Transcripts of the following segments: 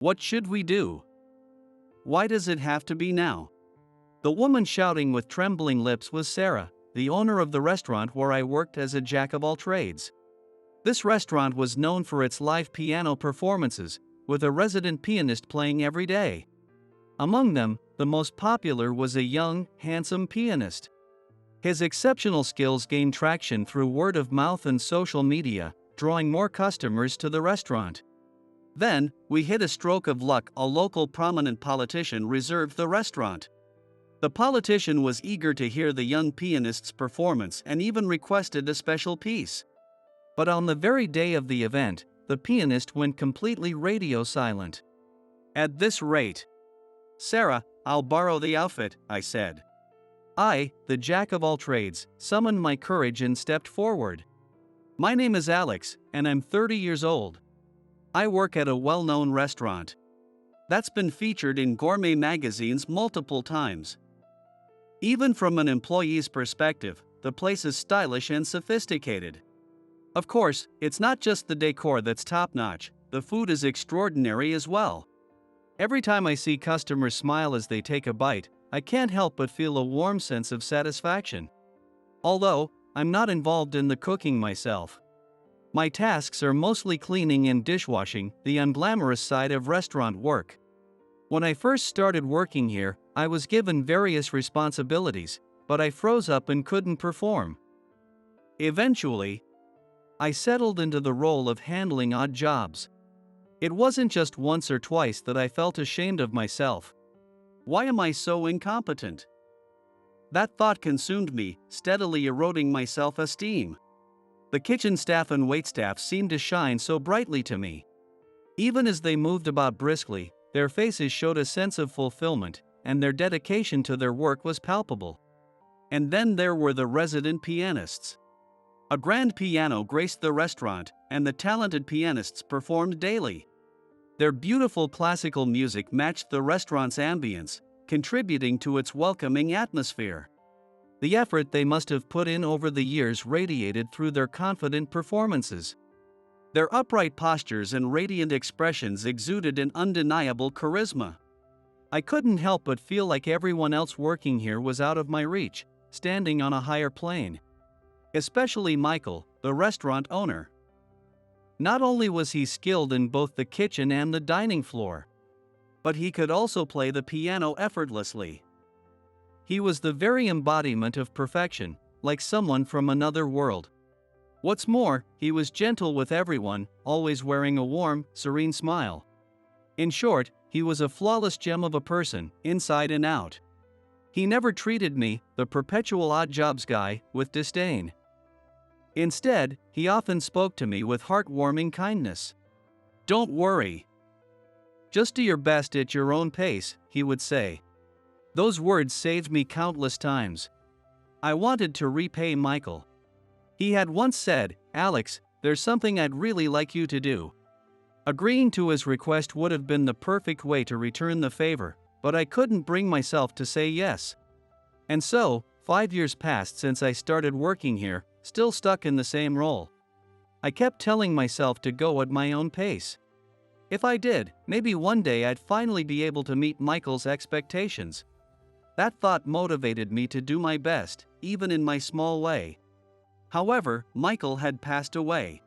What should we do? Why does it have to be now? The woman shouting with trembling lips was Sarah, the owner of the restaurant where I worked as a jack of all trades. This restaurant was known for its live piano performances, with a resident pianist playing every day. Among them, the most popular was a young, handsome pianist. His exceptional skills gained traction through word of mouth and social media, drawing more customers to the restaurant. Then, we hit a stroke of luck. A local prominent politician reserved the restaurant. The politician was eager to hear the young pianist's performance and even requested a special piece. But on the very day of the event, the pianist went completely radio silent. At this rate, "Sarah, I'll borrow the outfit," I said. I, the jack of all trades, summoned my courage and stepped forward. "My name is Alex, and I'm 30 years old. I work at a well-known restaurant that's been featured in gourmet magazines multiple times. Even from an employee's perspective, the place is stylish and sophisticated. Of course, it's not just the decor that's top-notch, the food is extraordinary as well. Every time I see customers smile as they take a bite, I can't help but feel a warm sense of satisfaction. Although, I'm not involved in the cooking myself. My tasks are mostly cleaning and dishwashing, the unglamorous side of restaurant work. When I first started working here, I was given various responsibilities, but I froze up and couldn't perform. Eventually, I settled into the role of handling odd jobs. It wasn't just once or twice that I felt ashamed of myself. Why am I so incompetent? That thought consumed me, steadily eroding my self-esteem. The kitchen staff and waitstaff seemed to shine so brightly to me. Even as they moved about briskly, their faces showed a sense of fulfillment, and their dedication to their work was palpable. And then there were the resident pianists. A grand piano graced the restaurant, and the talented pianists performed daily. Their beautiful classical music matched the restaurant's ambience, contributing to its welcoming atmosphere. The effort they must have put in over the years radiated through their confident performances. Their upright postures and radiant expressions exuded an undeniable charisma. I couldn't help but feel like everyone else working here was out of my reach, standing on a higher plane. Especially Michael, the restaurant owner. Not only was he skilled in both the kitchen and the dining floor, but he could also play the piano effortlessly. He was the very embodiment of perfection, like someone from another world. What's more, he was gentle with everyone, always wearing a warm, serene smile. In short, he was a flawless gem of a person, inside and out. He never treated me, the perpetual odd jobs guy, with disdain. Instead, he often spoke to me with heartwarming kindness. "Don't worry. Just do your best at your own pace," he would say. Those words saved me countless times. I wanted to repay Michael. He had once said, "Alex, there's something I'd really like you to do." Agreeing to his request would have been the perfect way to return the favor, but I couldn't bring myself to say yes. And so, 5 years passed since I started working here, still stuck in the same role. I kept telling myself to go at my own pace. If I did, maybe one day I'd finally be able to meet Michael's expectations. That thought motivated me to do my best, even in my small way. However, Michael had passed away.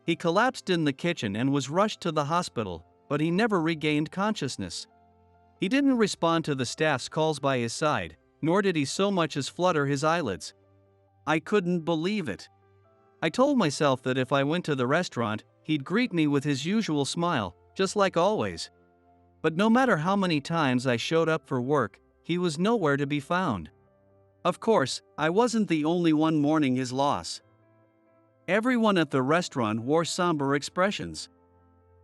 He collapsed in the kitchen and was rushed to the hospital, but he never regained consciousness. He didn't respond to the staff's calls by his side, nor did he so much as flutter his eyelids. I couldn't believe it. I told myself that if I went to the restaurant, he'd greet me with his usual smile, just like always. But no matter how many times I showed up for work, he was nowhere to be found. Of course, I wasn't the only one mourning his loss. Everyone at the restaurant wore somber expressions,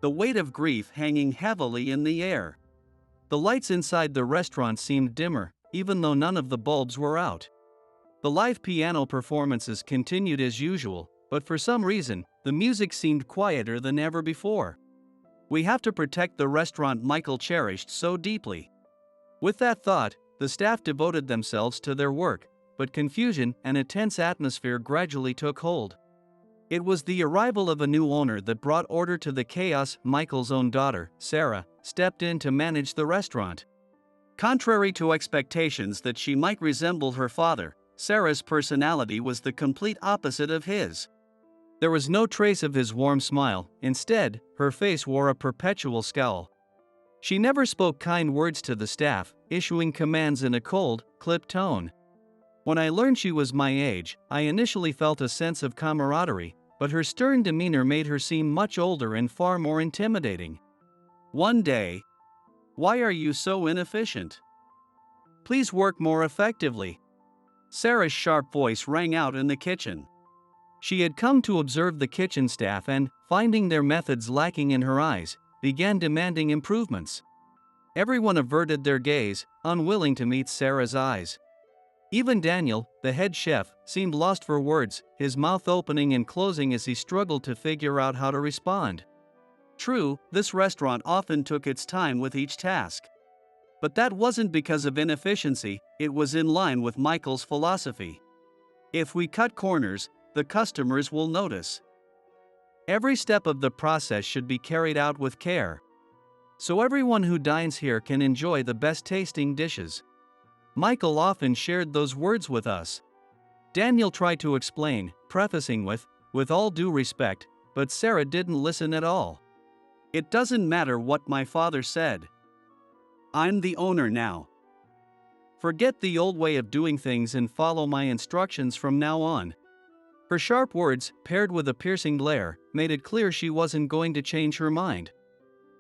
the weight of grief hanging heavily in the air. The lights inside the restaurant seemed dimmer, even though none of the bulbs were out. The live piano performances continued as usual, but for some reason, the music seemed quieter than ever before. We have to protect the restaurant Michael cherished so deeply. With that thought, the staff devoted themselves to their work, but confusion and a tense atmosphere gradually took hold. It was the arrival of a new owner that brought order to the chaos. Michael's own daughter, Sarah, stepped in to manage the restaurant. Contrary to expectations that she might resemble her father, Sarah's personality was the complete opposite of his. There was no trace of his warm smile. Instead, her face wore a perpetual scowl. She never spoke kind words to the staff, issuing commands in a cold, clipped tone. When I learned she was my age, I initially felt a sense of camaraderie, but her stern demeanor made her seem much older and far more intimidating. One day, "Why are you so inefficient? Please work more effectively." Sarah's sharp voice rang out in the kitchen. She had come to observe the kitchen staff and, finding their methods lacking in her eyes, began demanding improvements. Everyone averted their gaze, unwilling to meet Sarah's eyes. Even Daniel, the head chef, seemed lost for words, his mouth opening and closing as he struggled to figure out how to respond. True, this restaurant often took its time with each task. But that wasn't because of inefficiency, it was in line with Michael's philosophy. If we cut corners, the customers will notice. Every step of the process should be carried out with care, so everyone who dines here can enjoy the best tasting dishes. Michael often shared those words with us. Daniel tried to explain, prefacing with all due respect, but Sarah didn't listen at all. "It doesn't matter what my father said. I'm the owner now. Forget the old way of doing things and follow my instructions from now on." Her sharp words, paired with a piercing glare, made it clear she wasn't going to change her mind.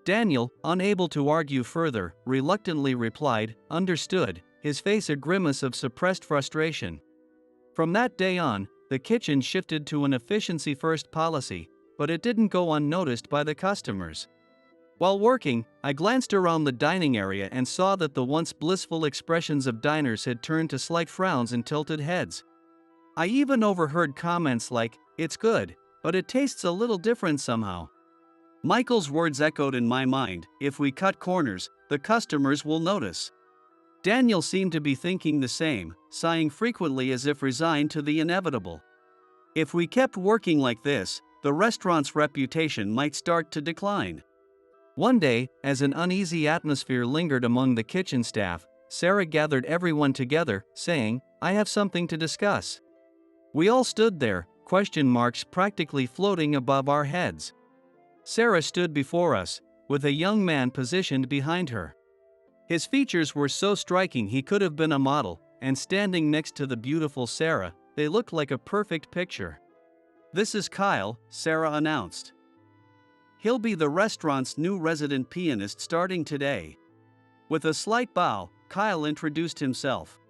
Daniel, unable to argue further, reluctantly replied, "Understood," his face a grimace of suppressed frustration. From that day on, the kitchen shifted to an efficiency-first policy, but it didn't go unnoticed by the customers. While working, I glanced around the dining area and saw that the once blissful expressions of diners had turned to slight frowns and tilted heads. I even overheard comments like, "It's good, but it tastes a little different somehow." Michael's words echoed in my mind, "If we cut corners, the customers will notice." Daniel seemed to be thinking the same, sighing frequently as if resigned to the inevitable. If we kept working like this, the restaurant's reputation might start to decline. One day, as an uneasy atmosphere lingered among the kitchen staff, Sarah gathered everyone together, saying, "I have something to discuss." We all stood there, question marks practically floating above our heads. Sarah stood before us, with a young man positioned behind her. His features were so striking he could have been a model, and standing next to the beautiful Sarah, they looked like a perfect picture. "This is Kyle," Sarah announced. "He'll be the restaurant's new resident pianist starting today." With a slight bow, Kyle introduced himself.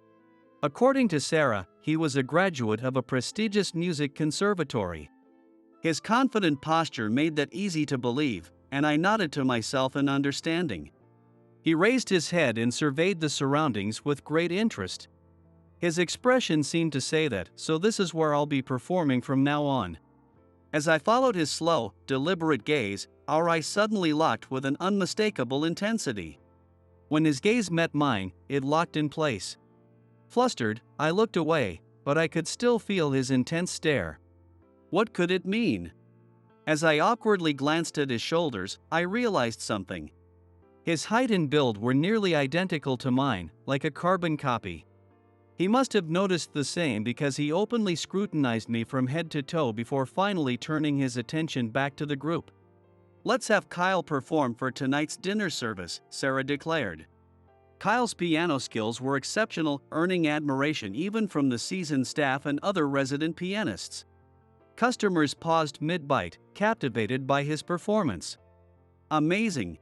According to Sarah, he was a graduate of a prestigious music conservatory. His confident posture made that easy to believe, and I nodded to myself in understanding. He raised his head and surveyed the surroundings with great interest. His expression seemed to say that, "So this is where I'll be performing from now on." As I followed his slow, deliberate gaze, our eyes suddenly locked with an unmistakable intensity. When his gaze met mine, it locked in place. Flustered, I looked away, but I could still feel his intense stare. What could it mean? As I awkwardly glanced at his shoulders, I realized something. His height and build were nearly identical to mine, like a carbon copy. He must have noticed the same because he openly scrutinized me from head to toe before finally turning his attention back to the group. "Let's have Kyle perform for tonight's dinner service," Sarah declared. Kyle's piano skills were exceptional, earning admiration even from the seasoned staff and other resident pianists. Customers paused mid-bite, captivated by his performance. "Amazing,"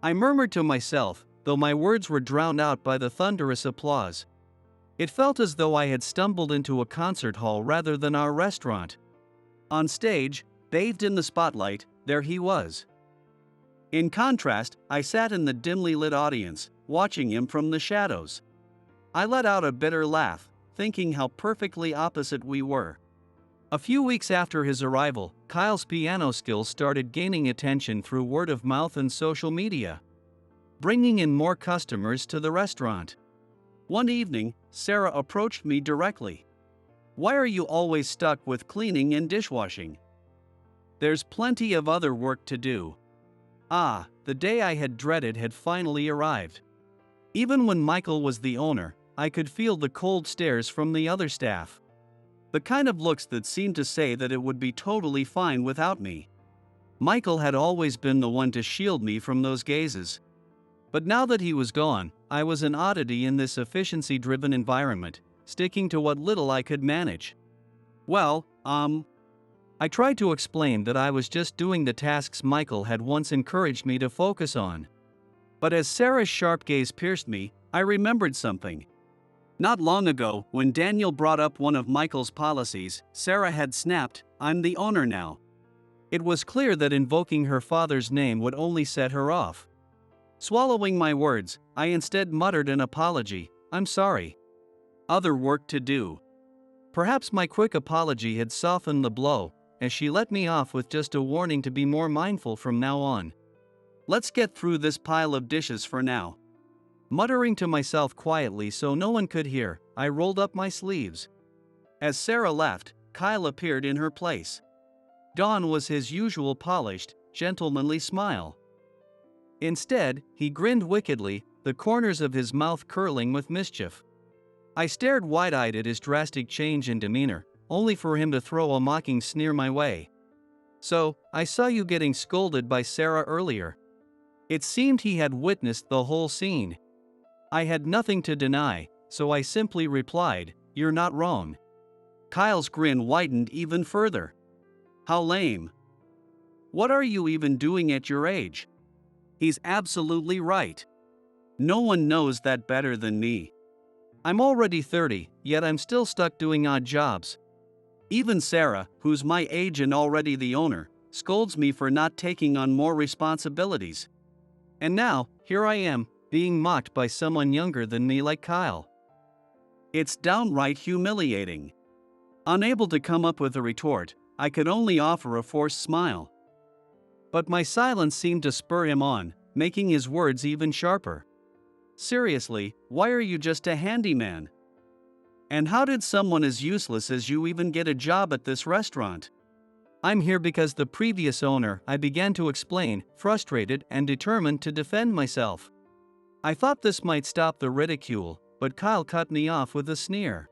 I murmured to myself, though my words were drowned out by the thunderous applause. It felt as though I had stumbled into a concert hall rather than our restaurant. On stage, bathed in the spotlight, there he was. In contrast, I sat in the dimly lit audience, watching him from the shadows. I let out a bitter laugh, thinking how perfectly opposite we were. A few weeks after his arrival, Kyle's piano skills started gaining attention through word of mouth and social media, bringing in more customers to the restaurant. One evening, Sarah approached me directly. "Why are you always stuck with cleaning and dishwashing? There's plenty of other work to do. Ah, the day I had dreaded had finally arrived. Even when Michael was the owner, I could feel the cold stares from the other staff. The kind of looks that seemed to say that it would be totally fine without me. Michael had always been the one to shield me from those gazes. But now that he was gone, I was an oddity in this efficiency-driven environment, sticking to what little I could manage. Well, I tried to explain that I was just doing the tasks Michael had once encouraged me to focus on. But as Sarah's sharp gaze pierced me, I remembered something. Not long ago, when Daniel brought up one of Michael's policies, Sarah had snapped, "I'm the owner now." It was clear that invoking her father's name would only set her off. Swallowing my words, I instead muttered an apology, "I'm sorry. Other work to do." Perhaps my quick apology had softened the blow, as she let me off with just a warning to be more mindful from now on. "Let's get through this pile of dishes for now." Muttering to myself quietly so no one could hear, I rolled up my sleeves. As Sarah left, Kyle appeared in her place. Gone was his usual polished, gentlemanly smile. Instead, he grinned wickedly, the corners of his mouth curling with mischief. I stared wide-eyed at his drastic change in demeanor, only for him to throw a mocking sneer my way. "So, I saw you getting scolded by Sarah earlier." It seemed he had witnessed the whole scene. I had nothing to deny, so I simply replied, "You're not wrong." Kyle's grin widened even further. "How lame. What are you even doing at your age?" He's absolutely right. No one knows that better than me. I'm already 30, yet I'm still stuck doing odd jobs. Even Sarah, who's my age and already the owner, scolds me for not taking on more responsibilities. And now, here I am, being mocked by someone younger than me like Kyle. It's downright humiliating. Unable to come up with a retort, I could only offer a forced smile. But my silence seemed to spur him on, making his words even sharper. "Seriously, why are you just a handyman? And how did someone as useless as you even get a job at this restaurant?" "I'm here because the previous owner," I began to explain, frustrated and determined to defend myself. I thought this might stop the ridicule, but Kyle cut me off with a sneer.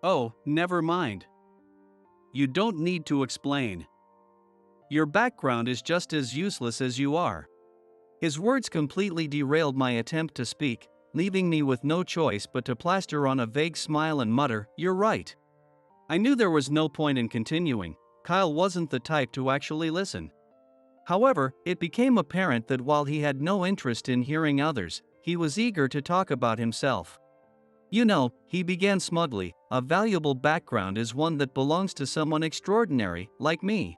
"Oh, never mind. You don't need to explain. Your background is just as useless as you are." His words completely derailed my attempt to speak, leaving me with no choice but to plaster on a vague smile and mutter, "You're right." I knew there was no point in continuing. Kyle wasn't the type to actually listen. However, it became apparent that while he had no interest in hearing others, he was eager to talk about himself. "You know," he began smugly, "a valuable background is one that belongs to someone extraordinary, like me."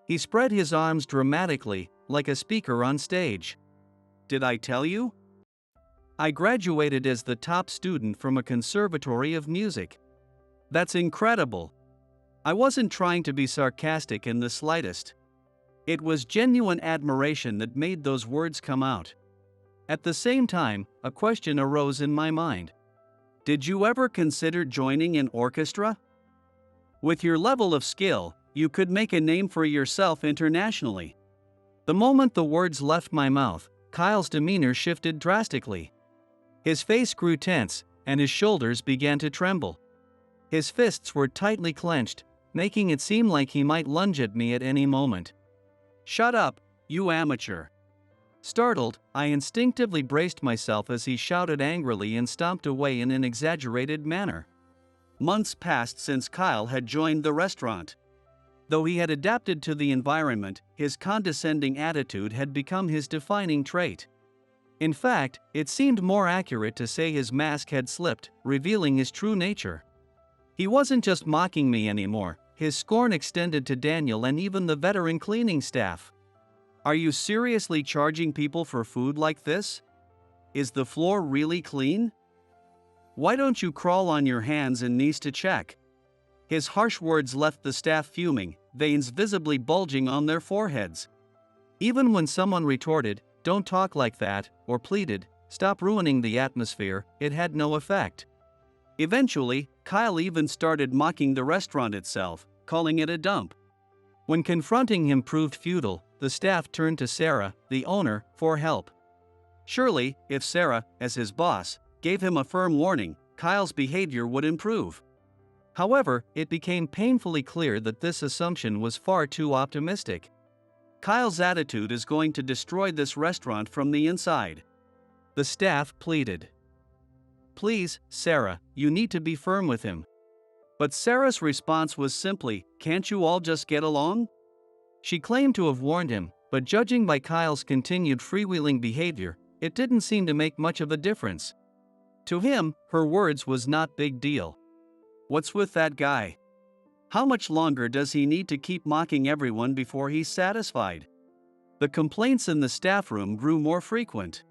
He spread his arms dramatically, like a speaker on stage. "Did I tell you? I graduated as the top student from a conservatory of music. That's incredible." I wasn't trying to be sarcastic in the slightest. It was genuine admiration that made those words come out. At the same time, a question arose in my mind. Did you ever consider joining an orchestra? With your level of skill, you could make a name for yourself internationally. The moment the words left my mouth, Kyle's demeanor shifted drastically. His face grew tense, and his shoulders began to tremble. His fists were tightly clenched, making it seem like he might lunge at me at any moment. "Shut up, you amateur." Startled, I instinctively braced myself as he shouted angrily and stomped away in an exaggerated manner. Months passed since Kyle had joined the restaurant. Though he had adapted to the environment, his condescending attitude had become his defining trait. In fact, it seemed more accurate to say his mask had slipped, revealing his true nature. He wasn't just mocking me anymore, his scorn extended to Daniel and even the veteran cleaning staff. "Are you seriously charging people for food like this? Is the floor really clean? Why don't you crawl on your hands and knees to check?" His harsh words left the staff fuming, veins visibly bulging on their foreheads. Even when someone retorted, "Don't talk like that," or pleaded, "Stop ruining the atmosphere," it had no effect. Eventually, Kyle even started mocking the restaurant itself, calling it a dump. When confronting him proved futile, the staff turned to Sarah, the owner, for help. Surely, if Sarah, as his boss, gave him a firm warning, Kyle's behavior would improve. However, it became painfully clear that this assumption was far too optimistic. Kyle's attitude is going to destroy this restaurant from the inside. The staff pleaded. Please, Sarah, you need to be firm with him. But Sarah's response was simply, can't you all just get along? She claimed to have warned him, but judging by Kyle's continued freewheeling behavior, it didn't seem to make much of a difference. To him, her words was not big deal. What's with that guy? How much longer does he need to keep mocking everyone before he's satisfied? The complaints in the staff room grew more frequent.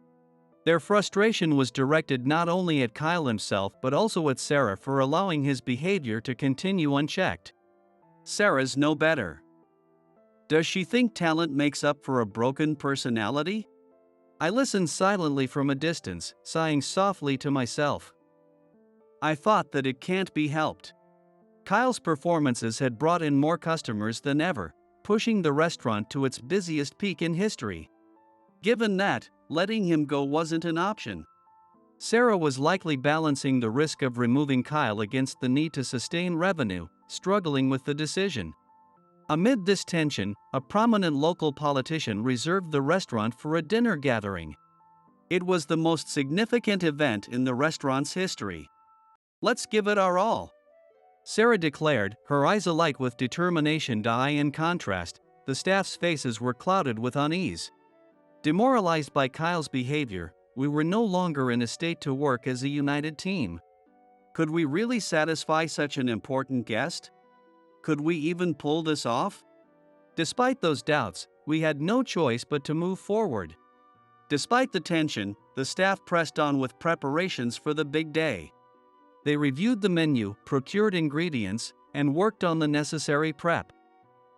Their frustration was directed not only at Kyle himself but also at Sarah for allowing his behavior to continue unchecked. Sarah's no better. Does she think talent makes up for a broken personality? I listened silently from a distance, sighing softly to myself. I thought that it can't be helped. Kyle's performances had brought in more customers than ever, pushing the restaurant to its busiest peak in history. Given that, letting him go wasn't an option. Sarah was likely balancing the risk of removing Kyle against the need to sustain revenue, struggling with the decision. Amid this tension, a prominent local politician reserved the restaurant for a dinner gathering. It was the most significant event in the restaurant's history. Let's give it our all, Sarah declared, her eyes alight with determination. In contrast, the staff's faces were clouded with unease. Demoralized by Kyle's behavior, we were no longer in a state to work as a united team. Could we really satisfy such an important guest? Could we even pull this off? Despite those doubts, we had no choice but to move forward. Despite the tension, the staff pressed on with preparations for the big day. They reviewed the menu, procured ingredients, and worked on the necessary prep.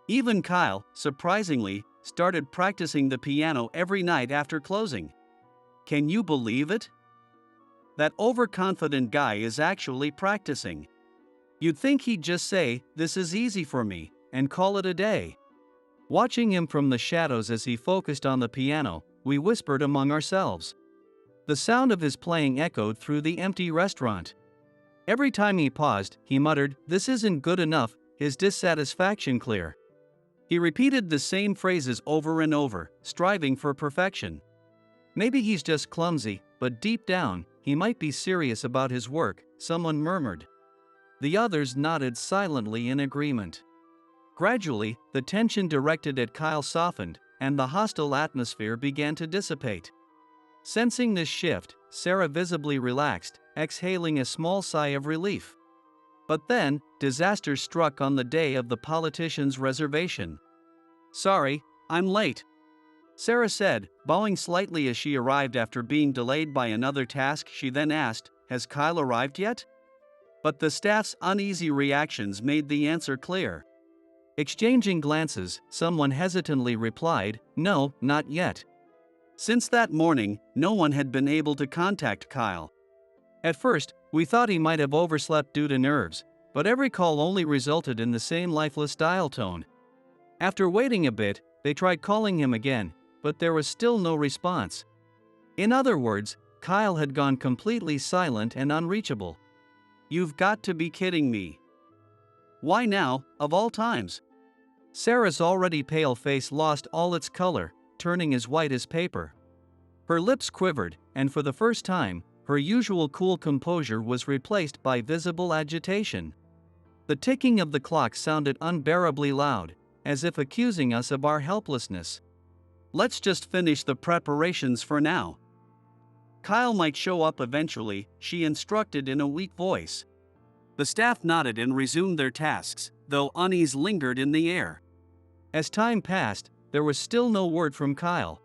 Even Kyle, surprisingly, started practicing the piano every night after closing. Can you believe it? That overconfident guy is actually practicing. You'd think he'd just say, "This is easy for me," and call it a day. Watching him from the shadows as he focused on the piano, we whispered among ourselves. The sound of his playing echoed through the empty restaurant. Every time he paused, he muttered, "This isn't good enough," his dissatisfaction clear. He repeated the same phrases over and over, striving for perfection. Maybe he's just clumsy, but deep down, he might be serious about his work, someone murmured. The others nodded silently in agreement. Gradually, the tension directed at Kyle softened, and the hostile atmosphere began to dissipate. Sensing this shift, Sarah visibly relaxed, exhaling a small sigh of relief. But then, disaster struck on the day of the politician's reservation. "Sorry, I'm late," Sarah said, bowing slightly as she arrived after being delayed by another task. She then asked, "Has Kyle arrived yet?" But the staff's uneasy reactions made the answer clear. Exchanging glances, someone hesitantly replied, "No, not yet." Since that morning, no one had been able to contact Kyle. At first, we thought he might have overslept due to nerves, but every call only resulted in the same lifeless dial tone. After waiting a bit, they tried calling him again, but there was still no response. In other words, Kyle had gone completely silent and unreachable. You've got to be kidding me. Why now, of all times? Sarah's already pale face lost all its color, turning as white as paper. Her lips quivered, and for the first time, her usual cool composure was replaced by visible agitation. The ticking of the clock sounded unbearably loud, as if accusing us of our helplessness. "Let's just finish the preparations for now. Kyle might show up eventually," she instructed in a weak voice. The staff nodded and resumed their tasks, though unease lingered in the air. As time passed, there was still no word from Kyle.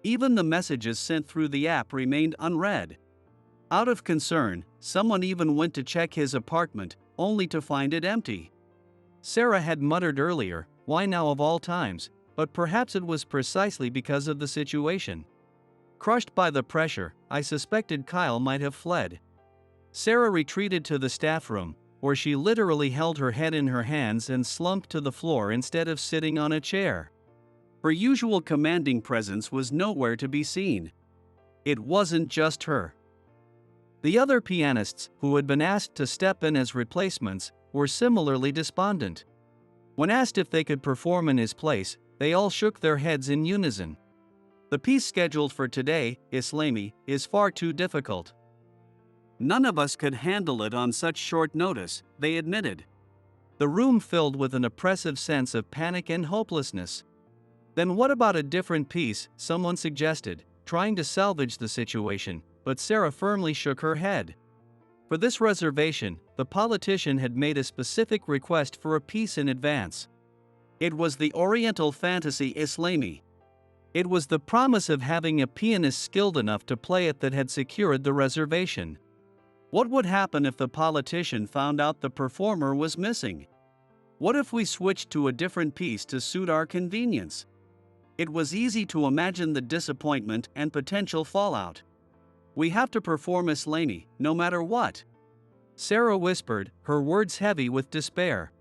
Even the messages sent through the app remained unread. Out of concern, someone even went to check his apartment, only to find it empty. Sarah had muttered earlier, "Why now of all times?" but perhaps it was precisely because of the situation. Crushed by the pressure, I suspected Kyle might have fled. Sarah retreated to the staff room, where she literally held her head in her hands and slumped to the floor instead of sitting on a chair. Her usual commanding presence was nowhere to be seen. It wasn't just her. The other pianists, who had been asked to step in as replacements, were similarly despondent. When asked if they could perform in his place, they all shook their heads in unison. The piece scheduled for today, Islami, is far too difficult. None of us could handle it on such short notice, they admitted. The room filled with an oppressive sense of panic and hopelessness. Then what about a different piece, someone suggested, trying to salvage the situation, but Sarah firmly shook her head. For this reservation, the politician had made a specific request for a piece in advance. It was the Oriental fantasy Islami. It was the promise of having a pianist skilled enough to play it that had secured the reservation. What would happen if the politician found out the performer was missing? What if we switched to a different piece to suit our convenience? It was easy to imagine the disappointment and potential fallout. We have to perform Islami, no matter what. Sarah whispered, her words heavy with despair.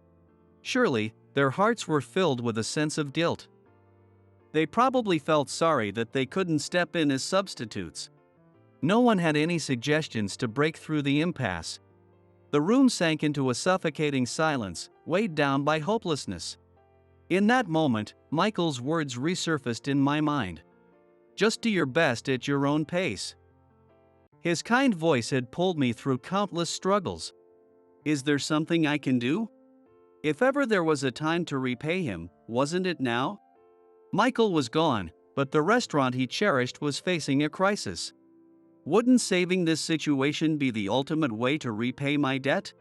Surely, their hearts were filled with a sense of guilt. They probably felt sorry that they couldn't step in as substitutes. No one had any suggestions to break through the impasse. The room sank into a suffocating silence, weighed down by hopelessness. In that moment, Michael's words resurfaced in my mind. Just do your best at your own pace. His kind voice had pulled me through countless struggles. Is there something I can do? If ever there was a time to repay him, wasn't it now? Michael was gone, but the restaurant he cherished was facing a crisis. Wouldn't saving this situation be the ultimate way to repay my debt?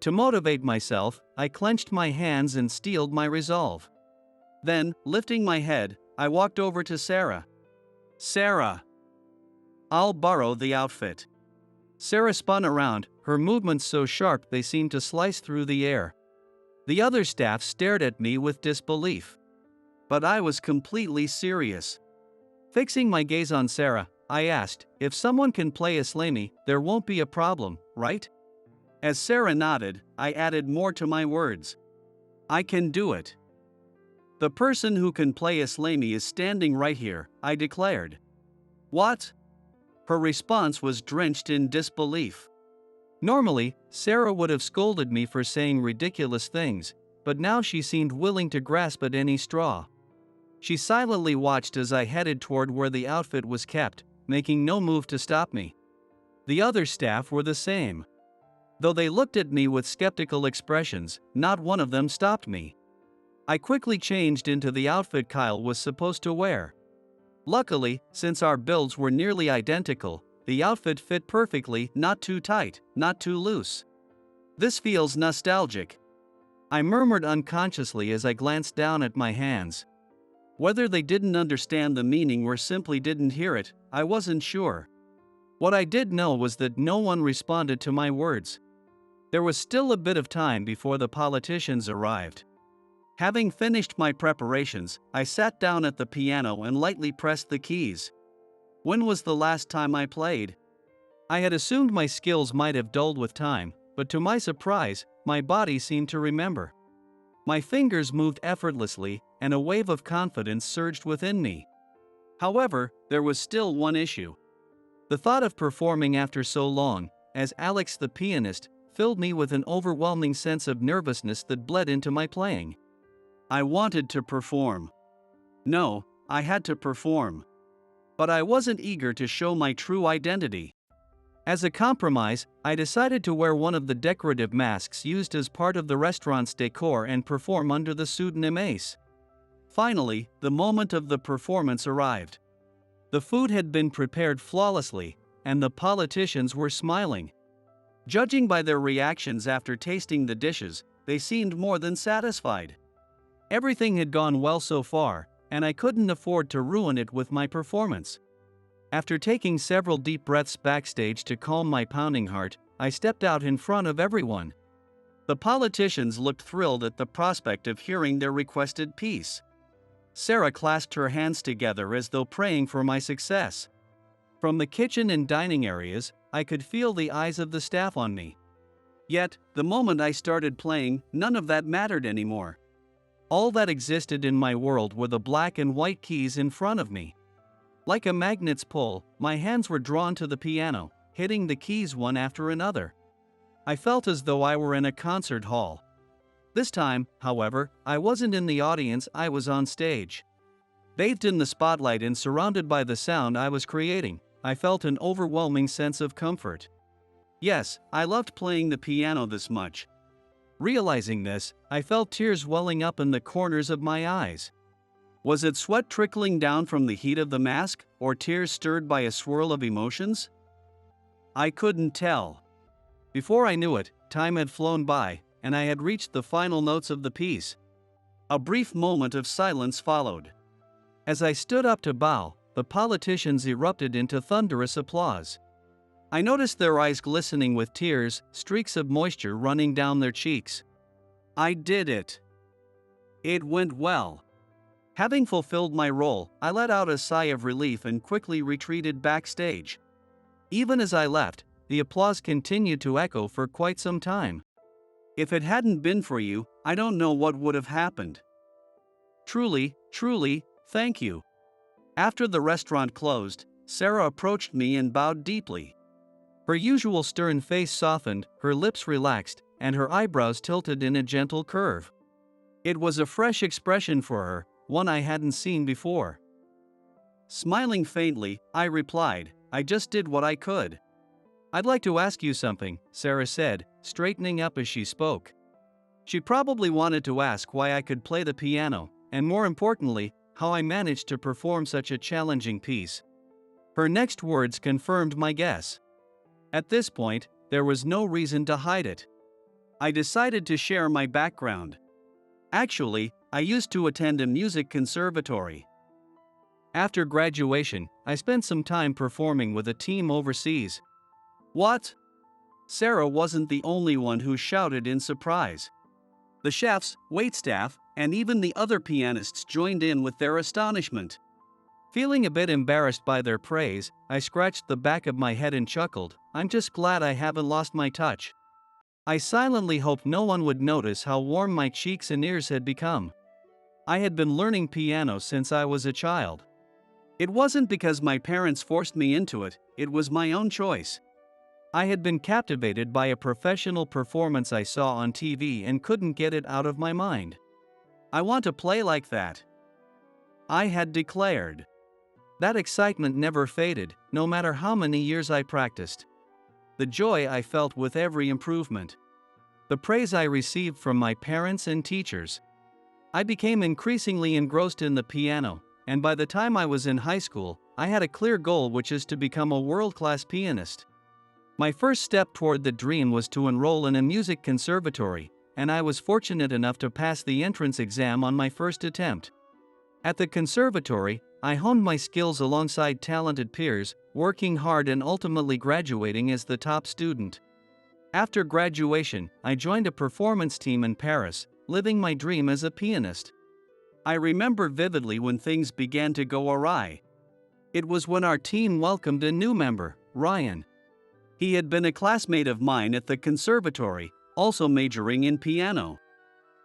To motivate myself, I clenched my hands and steeled my resolve. Then, lifting my head, I walked over to Sarah. Sarah! I'll borrow the outfit. Sarah spun around, her movements so sharp they seemed to slice through the air. The other staff stared at me with disbelief. But I was completely serious. Fixing my gaze on Sarah, I asked, if someone can play Islami, there won't be a problem, right? As Sarah nodded, I added more to my words. I can do it. The person who can play Islami is standing right here, I declared. What? Her response was drenched in disbelief. Normally, Sarah would have scolded me for saying ridiculous things, but now she seemed willing to grasp at any straw. She silently watched as I headed toward where the outfit was kept, making no move to stop me. The other staff were the same. Though they looked at me with skeptical expressions, not one of them stopped me. I quickly changed into the outfit Kyle was supposed to wear. Luckily, since our builds were nearly identical, the outfit fit perfectly, not too tight, not too loose. This feels nostalgic. I murmured unconsciously as I glanced down at my hands. Whether they didn't understand the meaning or simply didn't hear it, I wasn't sure. What I did know was that no one responded to my words. There was still a bit of time before the politicians arrived. Having finished my preparations, I sat down at the piano and lightly pressed the keys. When was the last time I played? I had assumed my skills might have dulled with time, but to my surprise, my body seemed to remember. My fingers moved effortlessly, and a wave of confidence surged within me. However, there was still one issue. The thought of performing after so long, as Alex the pianist, filled me with an overwhelming sense of nervousness that bled into my playing. I wanted to perform. No, I had to perform. But I wasn't eager to show my true identity. As a compromise, I decided to wear one of the decorative masks used as part of the restaurant's decor and perform under the pseudonym Ace. Finally, the moment of the performance arrived. The food had been prepared flawlessly, and the politicians were smiling. Judging by their reactions after tasting the dishes, they seemed more than satisfied. Everything had gone well so far, and I couldn't afford to ruin it with my performance. After taking several deep breaths backstage to calm my pounding heart, I stepped out in front of everyone. The politicians looked thrilled at the prospect of hearing their requested piece. Sarah clasped her hands together as though praying for my success. From the kitchen and dining areas, I could feel the eyes of the staff on me. Yet, the moment I started playing, none of that mattered anymore. All that existed in my world were the black and white keys in front of me. Like a magnet's pull, my hands were drawn to the piano, hitting the keys one after another. I felt as though I were in a concert hall. This time, however, I wasn't in the audience, I was on stage. Bathed in the spotlight and surrounded by the sound I was creating, I felt an overwhelming sense of comfort. Yes, I loved playing the piano this much. Realizing this, I felt tears welling up in the corners of my eyes. Was it sweat trickling down from the heat of the mask, or tears stirred by a swirl of emotions? I couldn't tell. Before I knew it, time had flown by, and I had reached the final notes of the piece. A brief moment of silence followed. As I stood up to bow, the politicians erupted into thunderous applause. I noticed their eyes glistening with tears, streaks of moisture running down their cheeks. I did it. It went well. Having fulfilled my role, I let out a sigh of relief and quickly retreated backstage. Even as I left, the applause continued to echo for quite some time. If it hadn't been for you, I don't know what would have happened. Truly, thank you. After the restaurant closed, Sarah approached me and bowed deeply. Her usual stern face softened, her lips relaxed, and her eyebrows tilted in a gentle curve. It was a fresh expression for her, one I hadn't seen before. Smiling faintly, I replied, "I just did what I could." "I'd like to ask you something," Sarah said, straightening up as she spoke. She probably wanted to ask why I could play the piano, and more importantly, how I managed to perform such a challenging piece. Her next words confirmed my guess. At this point, there was no reason to hide it. I decided to share my background. Actually, I used to attend a music conservatory. After graduation, I spent some time performing with a team overseas. What? Sarah wasn't the only one who shouted in surprise. The chefs, waitstaff, and even the other pianists joined in with their astonishment. Feeling a bit embarrassed by their praise, I scratched the back of my head and chuckled, "I'm just glad I haven't lost my touch." I silently hoped no one would notice how warm my cheeks and ears had become. I had been learning piano since I was a child. It wasn't because my parents forced me into it, it was my own choice. I had been captivated by a professional performance I saw on TV and couldn't get it out of my mind. "I want to play like that," I had declared. That excitement never faded, no matter how many years I practiced. The joy I felt with every improvement. The praise I received from my parents and teachers. I became increasingly engrossed in the piano, and by the time I was in high school, I had a clear goal, which is to become a world-class pianist. My first step toward the dream was to enroll in a music conservatory, and I was fortunate enough to pass the entrance exam on my first attempt. At the conservatory, I honed my skills alongside talented peers, working hard and ultimately graduating as the top student. After graduation, I joined a performance team in Paris, living my dream as a pianist. I remember vividly when things began to go awry. It was when our team welcomed a new member, Ryan. He had been a classmate of mine at the conservatory, also majoring in piano.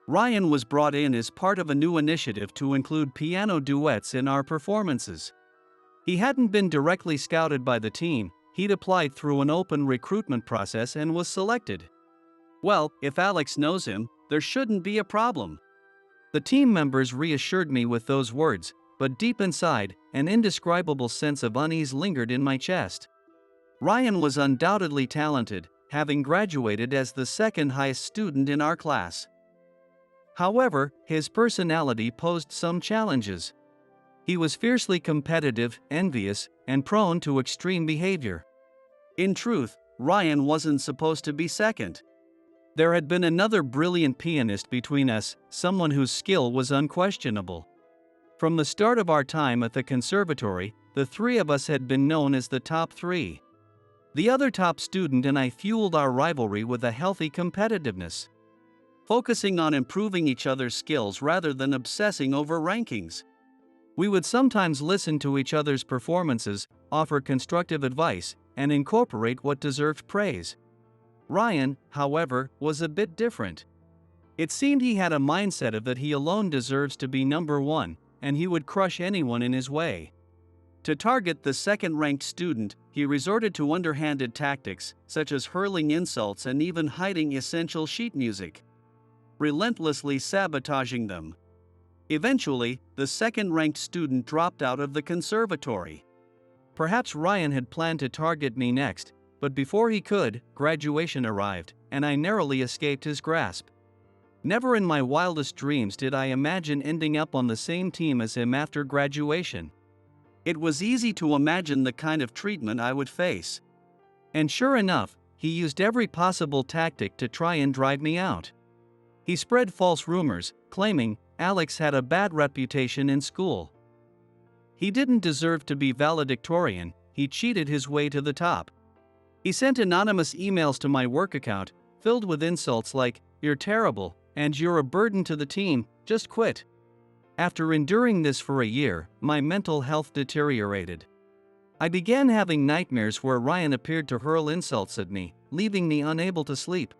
Ryan was brought in as part of a new initiative to include piano duets in our performances. He hadn't been directly scouted by the team, he'd applied through an open recruitment process and was selected. Well, if Alex knows him, there shouldn't be a problem. The team members reassured me with those words, but deep inside, an indescribable sense of unease lingered in my chest. Ryan was undoubtedly talented, having graduated as the second highest student in our class. However, his personality posed some challenges. He was fiercely competitive, envious, and prone to extreme behavior. In truth, Ryan wasn't supposed to be second. There had been another brilliant pianist between us, someone whose skill was unquestionable. From the start of our time at the conservatory, the three of us had been known as the top three. The other top student and I fueled our rivalry with a healthy competitiveness, focusing on improving each other's skills rather than obsessing over rankings. We would sometimes listen to each other's performances, offer constructive advice, and incorporate what deserved praise. Ryan, however, was a bit different. It seemed he had a mindset of that he alone deserves to be number one, and he would crush anyone in his way. To target the second-ranked student, he resorted to underhanded tactics, such as hurling insults and even hiding essential sheet music, relentlessly sabotaging them. Eventually, the second-ranked student dropped out of the conservatory. Perhaps Ryan had planned to target me next, but before he could, graduation arrived, and I narrowly escaped his grasp. Never in my wildest dreams did I imagine ending up on the same team as him after graduation. It was easy to imagine the kind of treatment I would face. And sure enough, he used every possible tactic to try and drive me out. He spread false rumors, claiming Alex had a bad reputation in school. He didn't deserve to be valedictorian, he cheated his way to the top. He sent anonymous emails to my work account, filled with insults like, "You're terrible," and "You're a burden to the team, just quit." After enduring this for a year, my mental health deteriorated. I began having nightmares where Ryan appeared to hurl insults at me, leaving me unable to sleep.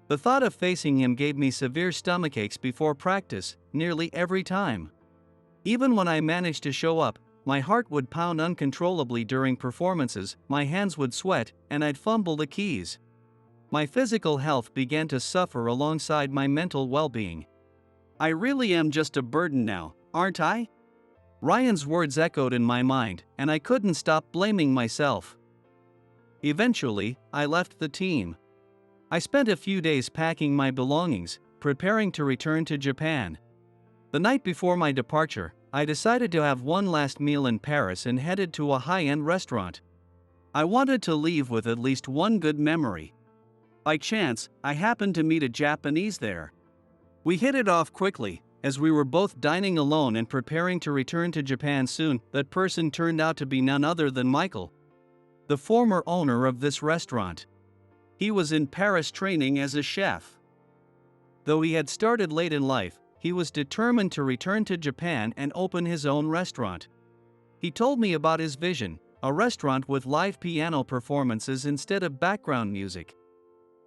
The thought of facing him gave me severe stomachaches before practice, nearly every time. Even when I managed to show up, my heart would pound uncontrollably during performances, my hands would sweat, and I'd fumble the keys. My physical health began to suffer alongside my mental well-being. "I really am just a burden now, aren't I?" Ryan's words echoed in my mind, and I couldn't stop blaming myself. Eventually, I left the team. I spent a few days packing my belongings, preparing to return to Japan. The night before my departure, I decided to have one last meal in Paris and headed to a high-end restaurant. I wanted to leave with at least one good memory. By chance, I happened to meet a Japanese there. We hit it off quickly. As we were both dining alone and preparing to return to Japan soon, that person turned out to be none other than Michael, the former owner of this restaurant. He was in Paris training as a chef. Though he had started late in life, he was determined to return to Japan and open his own restaurant. He told me about his vision, a restaurant with live piano performances instead of background music.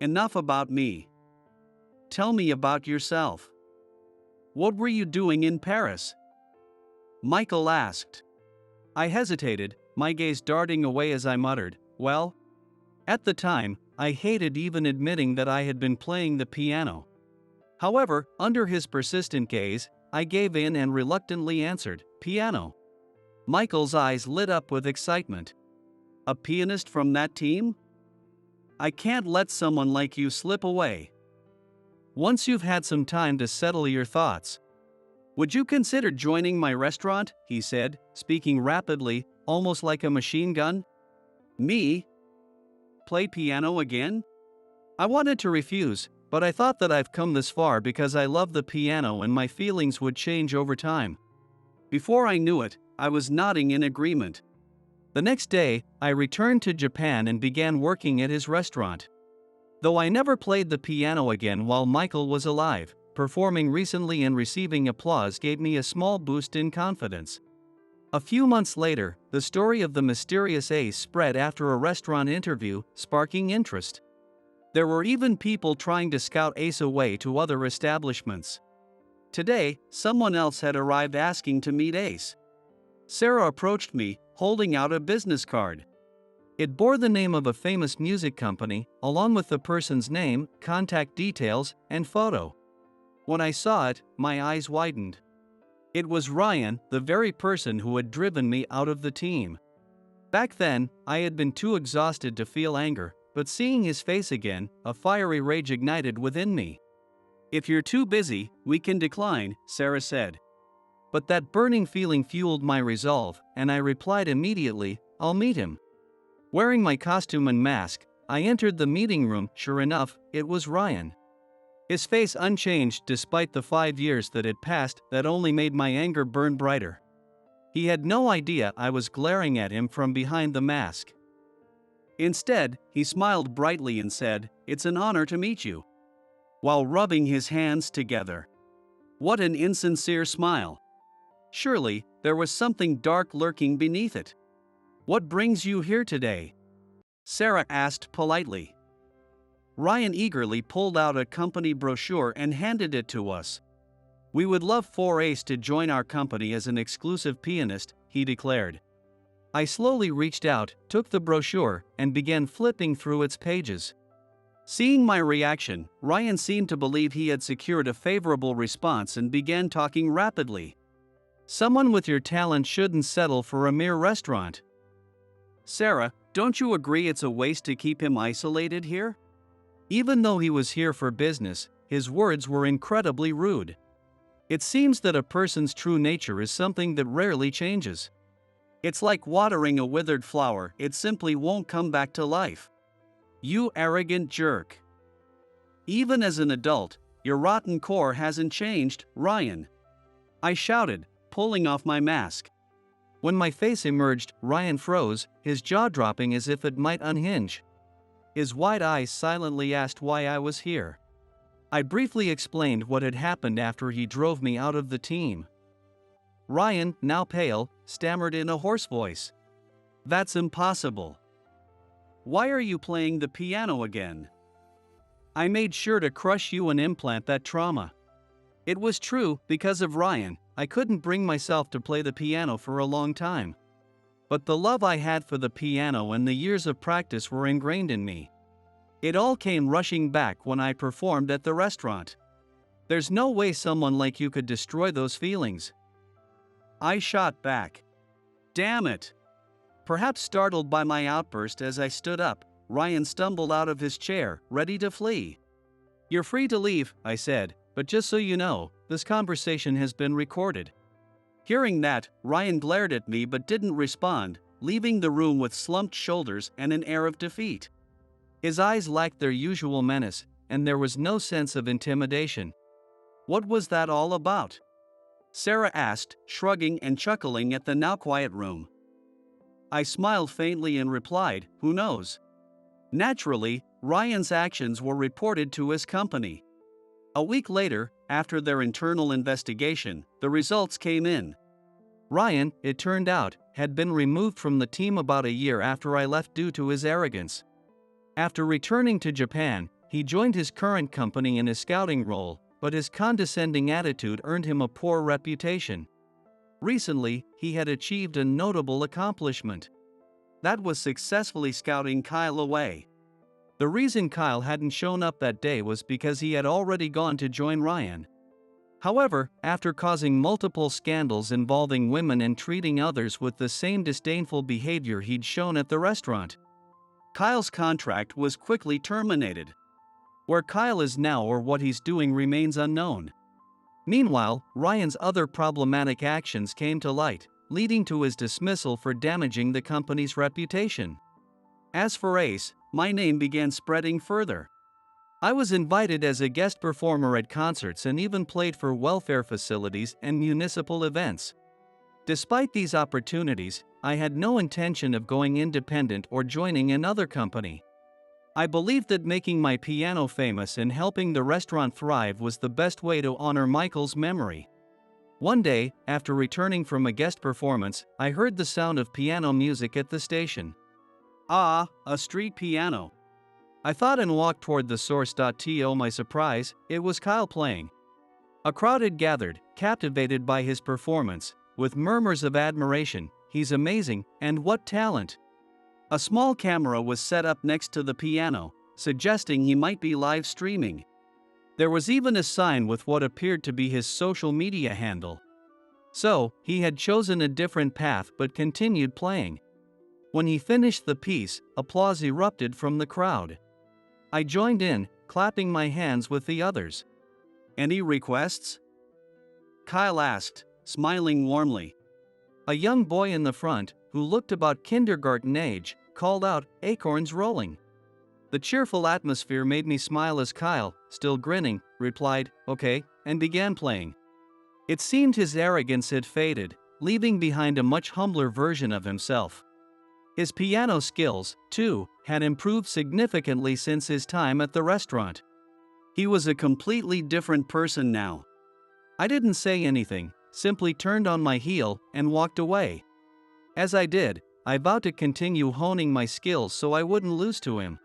Enough about me. Tell me about yourself. What were you doing in Paris? Michael asked. I hesitated, my gaze darting away as I muttered, "Well." At the time, I hated even admitting that I had been playing the piano. However, under his persistent gaze, I gave in and reluctantly answered, "Piano." Michael's eyes lit up with excitement. "A pianist from that team? I can't let someone like you slip away. Once you've had some time to settle your thoughts. Would you consider joining my restaurant?" he said, speaking rapidly, almost like a machine gun. Me? Play piano again? I wanted to refuse, but I thought that I've come this far because I love the piano and my feelings would change over time. Before I knew it, I was nodding in agreement. The next day, I returned to Japan and began working at his restaurant. Though I never played the piano again while Michael was alive, performing recently and receiving applause gave me a small boost in confidence. A few months later, the story of the mysterious ace spread after a restaurant interview, sparking interest. There were even people trying to scout Ace away to other establishments. Today, someone else had arrived asking to meet Ace. Sarah approached me, holding out a business card. It bore the name of a famous music company, along with the person's name, contact details, and photo. When I saw it, my eyes widened. It was Ryan, the very person who had driven me out of the team. Back then, I had been too exhausted to feel anger, but seeing his face again, a fiery rage ignited within me. "If you're too busy, we can decline," Sarah said. But that burning feeling fueled my resolve, and I replied immediately, "I'll meet him." Wearing my costume and mask, I entered the meeting room. Sure enough, it was Ryan. His face unchanged despite the 5 years that had passed that only made my anger burn brighter. He had no idea I was glaring at him from behind the mask. Instead, he smiled brightly and said, "It's an honor to meet you," while rubbing his hands together. What an insincere smile. Surely, there was something dark lurking beneath it. "What brings you here today?" Sarah asked politely. Ryan eagerly pulled out a company brochure and handed it to us. "We would love for Ace to join our company as an exclusive pianist," he declared. I slowly reached out, took the brochure, and began flipping through its pages. Seeing my reaction, Ryan seemed to believe he had secured a favorable response and began talking rapidly. "Someone with your talent shouldn't settle for a mere restaurant. Sarah, don't you agree it's a waste to keep him isolated here?" Even though he was here for business, his words were incredibly rude. It seems that a person's true nature is something that rarely changes. It's like watering a withered flower, it simply won't come back to life. "You arrogant jerk. Even as an adult, your rotten core hasn't changed, Ryan," I shouted, pulling off my mask. When my face emerged, Ryan froze, his jaw dropping as if it might unhinge. His wide eyes silently asked why I was here. I briefly explained what had happened after he drove me out of the team. Ryan, now pale, stammered in a hoarse voice. "That's impossible. Why are you playing the piano again? I made sure to crush you and implant that trauma." It was true, because of Ryan, I couldn't bring myself to play the piano for a long time. But the love I had for the piano and the years of practice were ingrained in me. It all came rushing back when I performed at the restaurant. "There's no way someone like you could destroy those feelings," I shot back. "Damn it." Perhaps startled by my outburst as I stood up, Ryan stumbled out of his chair, ready to flee. "You're free to leave," I said, "but just so you know, this conversation has been recorded." Hearing that, Ryan glared at me but didn't respond, leaving the room with slumped shoulders and an air of defeat. His eyes lacked their usual menace, and there was no sense of intimidation. "What was that all about?" Sarah asked, shrugging and chuckling at the now quiet room. I smiled faintly and replied, "Who knows?" Naturally, Ryan's actions were reported to his company. A week later, after their internal investigation, the results came in. Ryan, it turned out, had been removed from the team about a year after I left due to his arrogance. After returning to Japan, he joined his current company in a scouting role, but his condescending attitude earned him a poor reputation. Recently, he had achieved a notable accomplishment. That was successfully scouting Kyle away. The reason Kyle hadn't shown up that day was because he had already gone to join Ryan. However, after causing multiple scandals involving women and treating others with the same disdainful behavior he'd shown at the restaurant, Kyle's contract was quickly terminated. Where Kyle is now or what he's doing remains unknown. Meanwhile, Ryan's other problematic actions came to light, leading to his dismissal for damaging the company's reputation. As for Ace, my name began spreading further. I was invited as a guest performer at concerts and even played for welfare facilities and municipal events. Despite these opportunities, I had no intention of going independent or joining another company. I believed that making my piano famous and helping the restaurant thrive was the best way to honor Michael's memory. One day, after returning from a guest performance, I heard the sound of piano music at the station. "Ah, a street piano," I thought and walked toward the source. To my surprise, it was Kyle playing. A crowd had gathered, captivated by his performance, with murmurs of admiration. "He's amazing, and what talent!" A small camera was set up next to the piano, suggesting he might be live streaming. There was even a sign with what appeared to be his social media handle. So, he had chosen a different path but continued playing. When he finished the piece, applause erupted from the crowd. I joined in, clapping my hands with the others. "Any requests?" Kyle asked, smiling warmly. A young boy in the front, who looked about kindergarten age, called out, "Acorns rolling." The cheerful atmosphere made me smile as Kyle, still grinning, replied, "Okay," and began playing. It seemed his arrogance had faded, leaving behind a much humbler version of himself. His piano skills, too, had improved significantly since his time at the restaurant. He was a completely different person now. I didn't say anything, simply turned on my heel and walked away. As I did, I vowed to continue honing my skills so I wouldn't lose to him.